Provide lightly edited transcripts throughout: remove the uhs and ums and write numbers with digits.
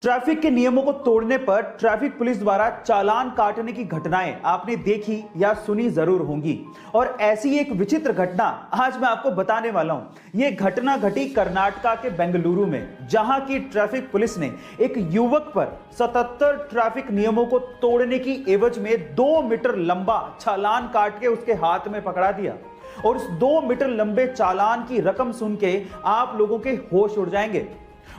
Traffic के नियमों को तोड़ने पर ट्रैफिक पुलिस द्वारा चालान काटने की घटनाएं आपने देखी या सुनी जरूर होंगी। और ऐसी एक विचित्र घटना आज मैं आपको बताने वाला हूं। यह घटना घटी कर्नाटका के बेंगलुरु में, जहां की ट्रैफिक पुलिस ने एक युवक पर 77 ट्रैफिक नियमों को तोड़ने की एवज में 2 मीटर लंबा चालान काट के उसके हाथ में पकड़ा दिया। और उस 2 मीटर लंबे चालान की रकम सुन के आप लोगों के होश उड़ जाएंगे।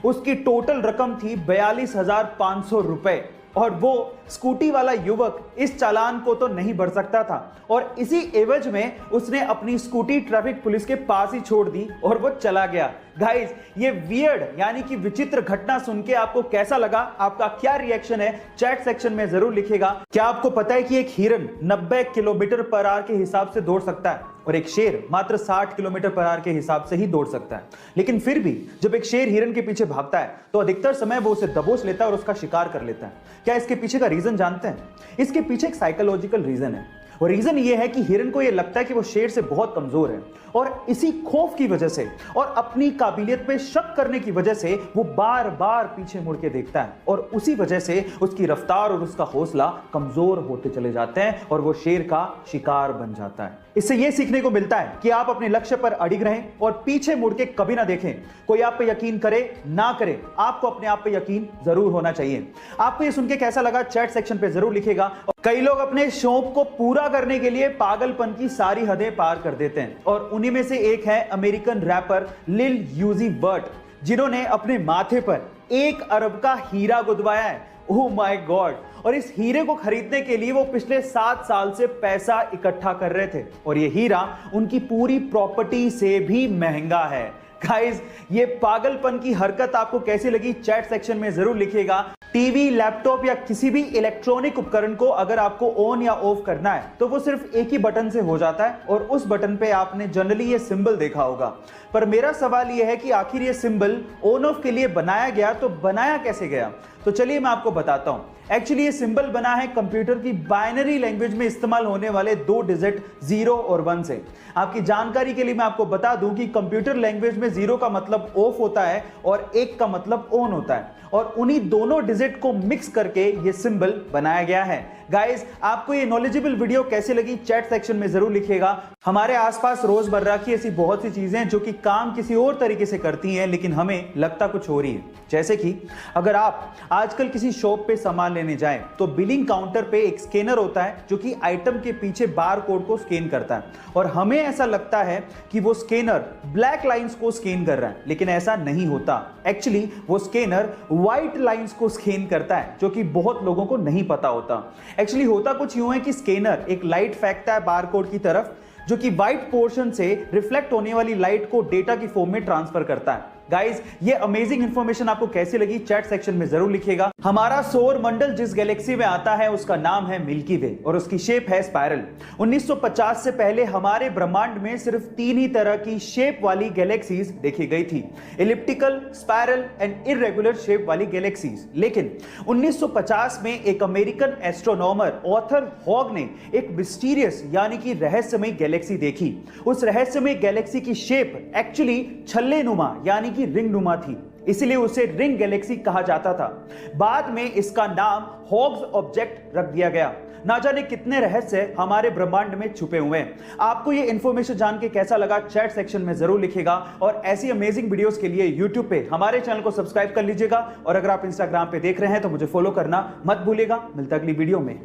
उसकी टोटल रकम थी 42,500 रुपए। और वो स्कूटी वाला युवक इस चालान को तो नहीं भर सकता था और इसी एवज में उसने अपनी स्कूटी ट्रैफिक पुलिस के पास ही छोड़ दी और वो चला गया। गाइस, ये वियर्ड यानी कि विचित्र घटना सुन के आपको कैसा लगा? आपका क्या रिएक्शन है चैट सेक्शन में जरूर लिखेगा। क्या आपको पता है कि एक हिरन 90 किलोमीटर पर आवर के हिसाब से दौड़ सकता है और एक शेर मात्र 60 किलोमीटर पर आवर के हिसाब से ही दौड़ सकता है? लेकिन फिर भी जब एक शेर हिरन के पीछे भागता है तो अधिकतर समय वो उसे दबोच लेता है और उसका शिकार कर लेता है। क्या इसके पीछे का रीजन जानते हैं? इसके पीछे एक साइकोलॉजिकल रीजन है और रीजन ये है कि हिरन को ये लगता है कि वो शेर से बहुत कमजोर है और इसी खौफ की वजह से और अपनी काबिलियत पे शक करने की वजह से वो बार बार पीछे मुड़ के देखता है और उसी वजह से उसकी रफ्तार और उसका हौसला कमजोर होते चले जाते हैं और वो शेर का शिकार बन जाता है। इससे ये सीखने को मिलता है कि आप अपने लक्ष्य पर अडिग रहें और पीछे मुड़ के कभी ना देखें। कोई आप पे यकीन करे ना करे, आपको अपने आप पे यकीन जरूर होना चाहिए। आपको ये सुन के कैसा लगा चैट सेक्शन पे जरूर लिखेगा। और कई लोग अपने शौक को पूरा करने के लिए पागलपन की सारी हदें पार कर देते हैं और उन्हीं में से एक है अमेरिकन रैपर लिल यूजी वर्ट, जिन्होंने अपने माथे पर 1 अरब का हीरा गुदवाया है। Oh my God! और इस हीरे को खरीदने के लिए वो पिछले 7 साल से पैसा इकट्ठा कर रहे थे और ये हीरा उनकी पूरी प्रॉपर्टी से भी महंगा है। गाइस, ये पागलपन की हरकत आपको कैसी लगी चैट सेक्शन में जरूर लिखिएगा। टीवी, लैपटॉप या किसी भी इलेक्ट्रॉनिक उपकरण को अगर आपको ऑन या ऑफ करना है तो वो सिर्फ एक ही बटन से हो जाता है और उस बटन पे आपने जनरली ये सिंबल देखा होगा। पर मेरा सवाल ये है कि आखिर ये सिंबल ऑन ऑफ के लिए बनाया गया तो बनाया कैसे गया? तो चलिए मैं आपको बताता हूं। एक्चुअली ये सिंबल बना है कंप्यूटर की बाइनरी लैंग्वेज में इस्तेमाल होने वाले 2 डिजिट 0 और 1 से। आपकी जानकारी के लिए मैं आपको बता दूं कि कंप्यूटर लैंग्वेज में 0 का मतलब ऑफ होता है और 1 का मतलब ऑन होता है और उन्हीं दोनों डिजिट को मिक्स करके ये सिंबल बनाया गया है। गाइस, आपको ये नॉलेजेबल वीडियो कैसी लगी चैट सेक्शन में जरूर लिखिएगा। हमारे आसपास रोजमर्रा की ऐसी बहुत सी चीजें जो कि काम किसी और तरीके से करती हैं लेकिन हमें लगता कुछ हो रही है। जैसे कि अगर आप आजकल किसी शॉप पे सामान लेने जाएं तो बिलिंग काउंटर पे एक स्कैनर होता है जो कि आइटम के पीछे बार कोड को स्कैन करता है और हमें ऐसा लगता है कि वो स्कैनर ब्लैक लाइंस को स्कैन कर रहा है, लेकिन ऐसा नहीं होता। एक्चुअली वो स्कैनर व्हाइट लाइंस को स्कैन करता है जो कि बहुत लोगों को नहीं पता होता। एक्चुअली होता कुछ यूं है कि स्कैनर एक लाइट फेंकता है बार कोड की तरफ जो कि व्हाइट पोर्शन से रिफ्लेक्ट होने वाली लाइट को डेटा की फॉर्म में ट्रांसफर करता है। गाइस, ये अमेजिंग इंफॉर्मेशन आपको कैसी लगी चैट सेक्शन में जरूर लिखिएगा। हमारा सौर मंडल जिस गैलेक्सी में आता है उसका नाम है मिल्की वे और उसकी शेप है स्पाइरल। 1950 से पहले हमारे ब्रह्मांड में सिर्फ 3 ही तरह की शेप वाली गैलेक्सीज देखी गई थी, elliptical, spiral and irregular shape वाली गैलेक्सीज। लेकिन 1950 में एक अमेरिकन एस्ट्रोनॉमर ऑथर हॉग ने एक मिस्टीरियस यानी कि रहस्यमय गैलेक्सी देखी। उस रहस्यमय गैलेक्सी की शेप एक्चुअली छल्ले नुमा यानी रिंग नुमा थी, इसलिए उसे रिंग गैलेक्सी कहा जाता था। बाद में इसका नाम हॉग्स ऑब्जेक्ट रख दिया गया। ना जाने कितने रहस्य हमारे ब्रह्मांड में छुपे हुए हैं। आपको ये इंफॉर्मेशन जान के कैसा लगा चैट सेक्शन में जरूर लिखिएगा और ऐसी अमेजिंग वीडियोस के लिए यूट्यूब पे हमारे चैनल को सब्सक्राइब कर लीजिएगा और अगर आप इंस्टाग्राम पे देख रहे हैं तो मुझे फॉलो करना मत भूलिएगा। मिलता अगली वीडियो में।